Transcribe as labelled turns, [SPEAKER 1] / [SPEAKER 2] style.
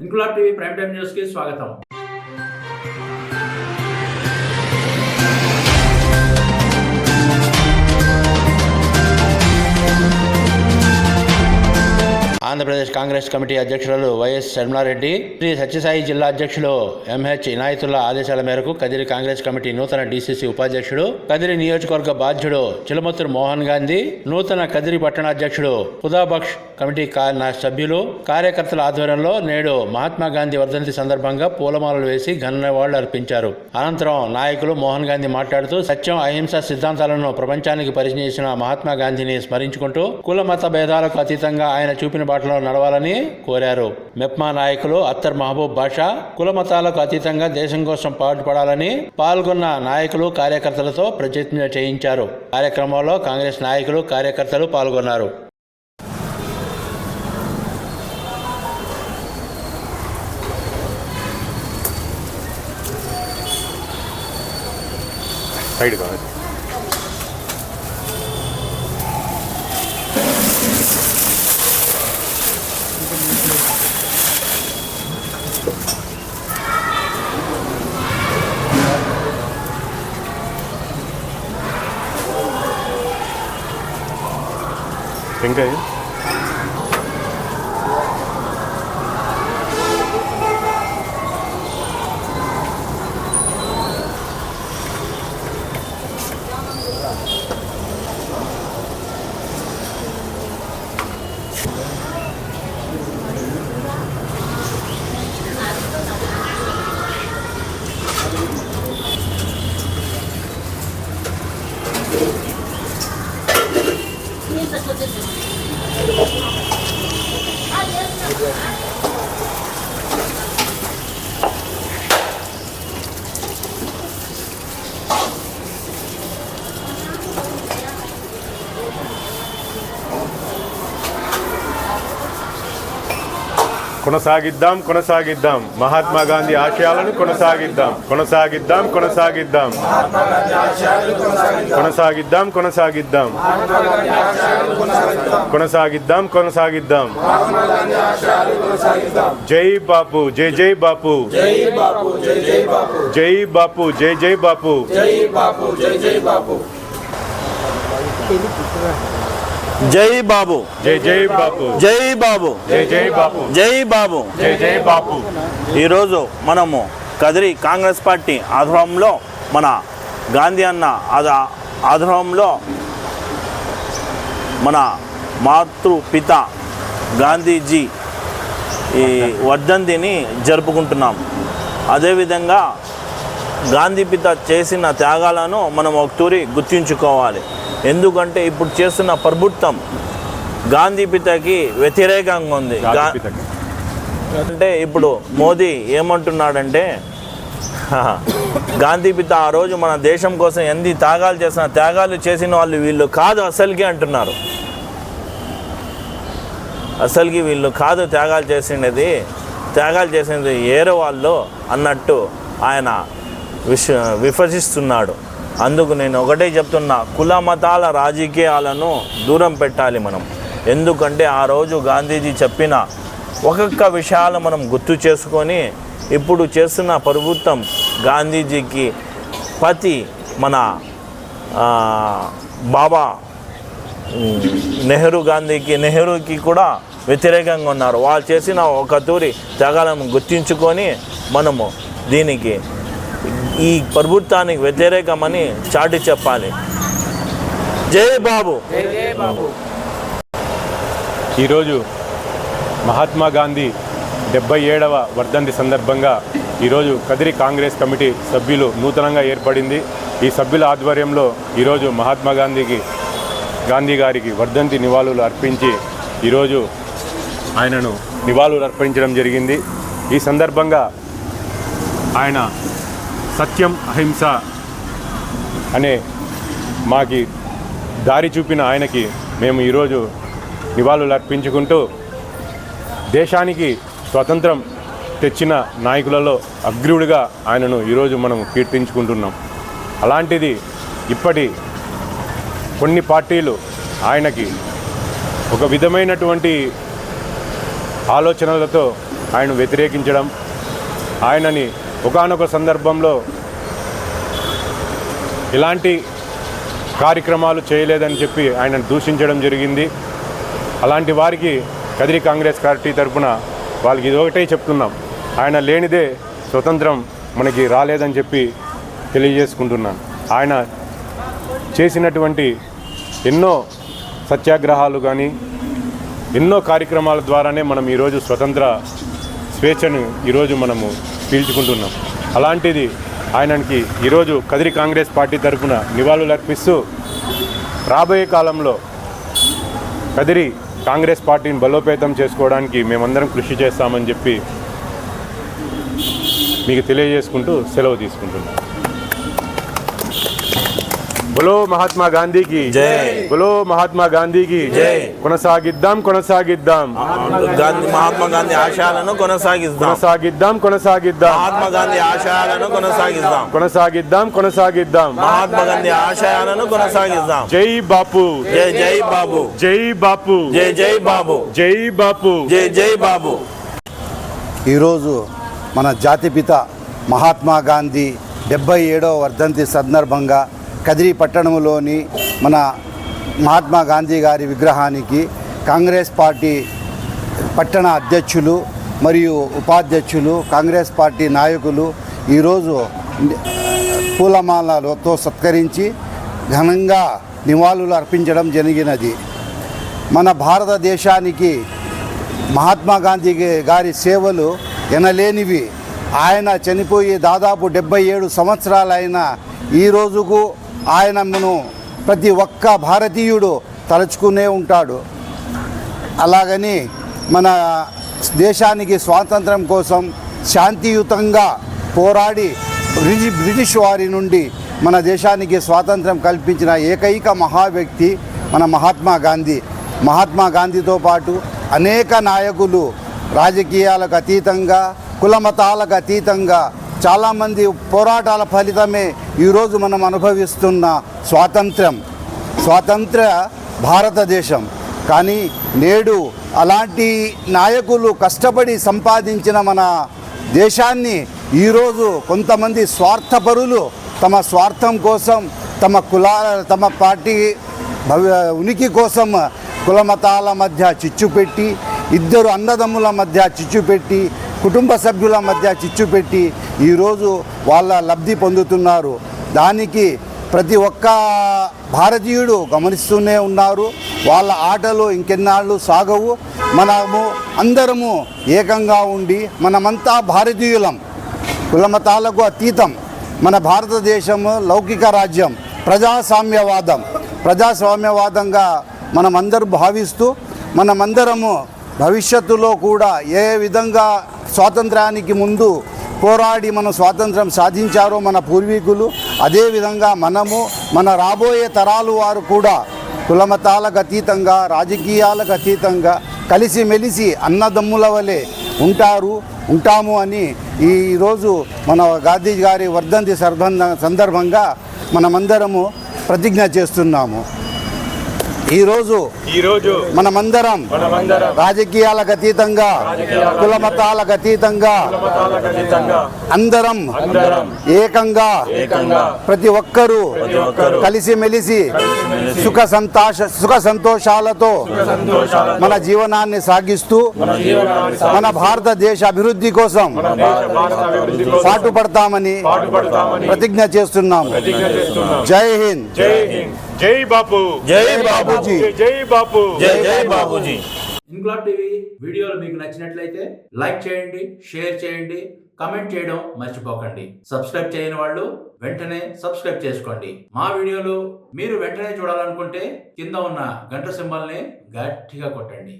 [SPEAKER 1] Inquilab TV prime time news కి స్వాగతం. Andhra Pradesh Congress committee అధ్యక్షులు వైఎస్ శర్మారెడ్డి, శ్రీ సత్యసాయి జిల్లా అధ్యక్షులు ఎంహెచ్ ఇనాయతుల్లా ఆదేశాల మేరకు కదిరి కాంగ్రెస్ కమిటీ నూతన డీసీసీ ఉపాధ్యక్షుడు, కదిరి నియోజకవర్గ బాధ్యుడు చిలమత్తూరు మోహన్ గాంధీ, నూతన కదిరి పట్టణాధ్యక్షుడు ఖుదాబక్ష్ కమిటీ సభ్యులు, కార్యకర్తల ఆధ్వర్యంలో నేడు మహాత్మా గాంధీ వర్ధంతి సందర్భంగా పూలమాలలు వేసి ఘన నివాళులు అర్పించారు. అనంతరం నాయకులు మోహన్ గాంధీ మాట్లాడుతూ సత్యం, అహింస సిద్ధాంతాలను ప్రపంచానికి పరిచయం చేసిన మహాత్మా గాంధీని స్మరించుకుంటూ కుల మత భేదాలకు అతీతంగా ఆయన చూపిన బాటలో నడవాలని కోరారు. మెప్మా నాయకులు అత్తర్ మహబూబ్ బాషా కుల మతాలకు అతీతంగా దేశం కోసం పాటుపడాలని పాల్గొన్న నాయకులు కార్యకర్తలతో ప్రతిజ్ఞ చేయించారు. కార్యక్రమంలో కాంగ్రెస్ నాయకులు, కార్యకర్తలు పాల్గొన్నారు.
[SPEAKER 2] ఇంకా కొనసాగిద్దాం మహాత్మా గాంధీ ఆశయాలను కొనసాగిద్దాం కొనసాగిద్దాం జై బాపు, జై బాపు, జై బాపు, జై బాపు.
[SPEAKER 3] జై బాబు,
[SPEAKER 2] జై బాబు,
[SPEAKER 3] జై బాబు,
[SPEAKER 2] జై బాబు,
[SPEAKER 3] జై బాబు,
[SPEAKER 2] జై బాబు.
[SPEAKER 3] ఈరోజు మనము కదిరి కాంగ్రెస్ పార్టీ ఆధ్వర్యంలో మన గాంధీ అన్న ఆధ్వర్యంలో మన మాతృపిత గాంధీజీ ఈ వర్ధంతిని జరుపుకుంటున్నాం. అదేవిధంగా గాంధీపిత చేసిన త్యాగాలను మనం ఒకతూరి గుర్తించుకోవాలి. ఎందుకంటే ఇప్పుడు చేస్తున్న ప్రభుత్వం గాంధీపితకి వ్యతిరేకంగా ఉంది. అంటే ఇప్పుడు మోదీ ఏమంటున్నాడంటే గాంధీపిత ఆ రోజు మన దేశం కోసం ఎన్ని త్యాగాలు చేసిన వాళ్ళు వీళ్ళు కాదు అసలుకి అంటున్నారు. అసలుకి వీళ్ళు కాదు త్యాగాలు చేసినది ఏరే వాళ్ళు అన్నట్టు ఆయన విభజిస్తున్నాడు. అందుకు నేను ఒకటే చెప్తున్నా, కుల మతాల రాజకీయాలను దూరం పెట్టాలి మనం. ఎందుకంటే ఆ రోజు గాంధీజీ చెప్పిన ఒక్కొక్క విషయాలు మనం గుర్తు చేసుకొని ఇప్పుడు చేస్తున్న ప్రభుత్వం గాంధీజీకి మన బాబా నెహ్రూకి కూడా వ్యతిరేకంగా ఉన్నారు. వాళ్ళు చేసిన ఒక తూరి త్యాగాలను గుర్తించుకొని మనము దీనికి ఈ ప్రభుత్వానికి వ్యతిరేకమని చాటి చెప్పాలి. జై బాబు.
[SPEAKER 2] ఈరోజు మహాత్మా గాంధీ 77వ వర్ధంతి సందర్భంగా ఈరోజు కదిరి కాంగ్రెస్ కమిటీ సభ్యులు నూతనంగా ఏర్పడింది. ఈ సభ్యుల ఆధ్వర్యంలో ఈరోజు మహాత్మా గాంధీ గారికి వర్ధంతి నివాళులు అర్పించి ఈరోజు ఆయనను నివాళులు అర్పించడం జరిగింది. ఈ సందర్భంగా ఆయన సత్యం, అహింస అనే మాకి దారి చూపిన ఆయనకి మేము ఈరోజు నివాళులు అర్పించుకుంటూ దేశానికి స్వతంత్రం తెచ్చిన నాయకులలో అగ్రవుడిగా ఆయనను ఈరోజు మనం కీర్తించుకుంటున్నాం. అలాంటిది ఇప్పటి కొన్ని పార్టీలు ఆయనకి ఒక విధమైనటువంటి ఆలోచనలతో ఆయన వ్యతిరేకించడం, ఆయనని ఒకానొక సందర్భంలో ఇలాంటి కార్యక్రమాలు చేయలేదని చెప్పి ఆయనను దూషించడం జరిగింది. అలాంటి వారికి కదిరి కాంగ్రెస్ పార్టీ తరఫున వాళ్ళకి ఇది ఒకటే చెప్తున్నాం, ఆయన లేనిదే స్వతంత్రం మనకి రాలేదని చెప్పి తెలియజేసుకుంటున్నాను. ఆయన చేసినటువంటి ఎన్నో సత్యాగ్రహాలు కానీ ఎన్నో కార్యక్రమాల ద్వారానే మనం ఈరోజు స్వతంత్ర స్వేచ్ఛను ఈరోజు మనము పీల్చుకుంటున్నాం. అలాంటిది ఆయనకి ఈరోజు కదిరి కాంగ్రెస్ పార్టీ తరఫున నివాళులు అర్పిస్తూ రాబోయే కాలంలో కదిరి కాంగ్రెస్ పార్టీని బలోపేతం చేసుకోవడానికి మేమందరం కృషి చేస్తామని చెప్పి మీకు తెలియజేసుకుంటూ సెలవు తీసుకుంటున్నాం. బలో మహాత్మా గాంధీకి జై, బలో మహాత్మా గాంధీకి జై. కొనసాగిద్దాం
[SPEAKER 3] మహాత్మా గాంధీ ఆశయాలను కొనసాగిద్దాం.
[SPEAKER 2] మహాత్మా
[SPEAKER 3] గాంధీ ఆశయాలను
[SPEAKER 2] కొనసాగిద్దాం.
[SPEAKER 3] మహాత్మా గాంధీ ఆశయాలను కొనసాగిద్దాం.
[SPEAKER 2] జై బాపు,
[SPEAKER 3] జై బాబు,
[SPEAKER 2] జై బాపు,
[SPEAKER 3] జై బాబు,
[SPEAKER 2] జై బాపు,
[SPEAKER 3] జై బాబు.
[SPEAKER 4] ఈరోజు మన జాతిపిత మహాత్మా గాంధీ 77వ వర్ధంతి సందర్భంగా కదిరి పట్టణంలోని మన మహాత్మా గాంధీ గారి విగ్రహానికి కాంగ్రెస్ పార్టీ పట్టణ అధ్యక్షులు మరియు ఉపాధ్యక్షులు, కాంగ్రెస్ పార్టీ నాయకులు ఈరోజు పూలమాలతో సత్కరించి ఘనంగా నివాళులు అర్పించడం జరిగినది. మన భారతదేశానికి మహాత్మా గాంధీ గారి సేవలు ఎనలేనివి. ఆయన చనిపోయి దాదాపు 77 సంవత్సరాలైన ఈ రోజుకు ఆయనను ప్రతి ఒక్క భారతీయుడు తలుచుకునే ఉంటాడు. అలాగని మన దేశానికి స్వాతంత్రం కోసం శాంతియుతంగా పోరాడి బ్రిటిష్ వారి నుండి మన దేశానికి స్వాతంత్రం కల్పించిన ఏకైక మహా వ్యక్తి మన మహాత్మా గాంధీ. మహాత్మా గాంధీతో పాటు అనేక నాయకులు రాజకీయాలకు అతీతంగా, కులమతాలకు అతీతంగా చాలామంది పోరాటాల ఫలితమే ఈరోజు మనం అనుభవిస్తున్న స్వాతంత్ర భారతదేశం. కానీ నేడు అలాంటి నాయకులు కష్టపడి సంపాదించిన మన దేశాన్ని ఈరోజు కొంతమంది స్వార్థపరులు తమ స్వార్థం కోసం, తమ పార్టీ ఉనికి కోసం కులమతాల మధ్య చిచ్చుపెట్టి, ఇద్దరు అన్నదమ్ముల మధ్య చిచ్చుపెట్టి, కుటుంబ సభ్యుల మధ్య చిచ్చుపెట్టి ఈరోజు వాళ్ళ లబ్ధి పొందుతున్నారు. దానికి ప్రతి ఒక్క భారతీయుడు గమనిస్తూనే ఉన్నారు. వాళ్ళ ఆటలు ఇంకెన్నాళ్ళు సాగవు. మనము అందరము ఏకంగా ఉండి మనమంతా భారతీయులం, కులమతాలకు అతీతం. మన భారతదేశము లౌకిక రాజ్యం, ప్రజాస్వామ్యవాదంగా మనమందరూ భావిస్తూ మనమందరము భవిష్యత్తులో కూడా ఏ విధంగా స్వాతంత్రానికి ముందు పోరాడి మనం స్వాతంత్రం సాధించారో మన పూర్వీకులు, అదేవిధంగా మనము మన రాబోయే తరాలు వారు కూడా కులమతాలకు అతీతంగా, రాజకీయాలకు అతీతంగా కలిసిమెలిసి అన్నదమ్ముల వలె ఉంటాము అని ఈరోజు మన గాంధీ గారి వర్ధంతి సందర్భంగా మనమందరము ప్రతిజ్ఞ చేస్తున్నాము. ఈరోజు మనమందరం రాజకీయాలకు అతీతంగా, కులమతాలకు అతీతంగా అందరం ఏకంగా ప్రతి ఒక్కరూ కలిసిమెలిసి సుఖ సంతోషాలతో మన జీవనాన్ని సాగిస్తూ మన భారతదేశ అభివృద్ధి కోసం పాటుపడతామని ప్రతిజ్ఞ చేస్తున్నాము. జై హింద్.
[SPEAKER 2] జై బాపు,
[SPEAKER 3] జై బాబూజీ,
[SPEAKER 2] జై బాపు,
[SPEAKER 3] జై బాబూజీ.
[SPEAKER 1] ఇంక్లాబ్ టీవీ వీడియోలు మీకు నచ్చినట్లయితే లైక్ చేయండి, షేర్ చేయండి, కమెంట్ చేయడం మర్చిపోకండి. సబ్స్క్రైబ్ చేయని వాళ్ళు వెంటనే సబ్స్క్రైబ్ చేసుకోండి. మా వీడియోలు మీరు వెంటనే చూడాలనుకుంటే కింద ఉన్న గంట సింబల్ని గట్టిగా కొట్టండి.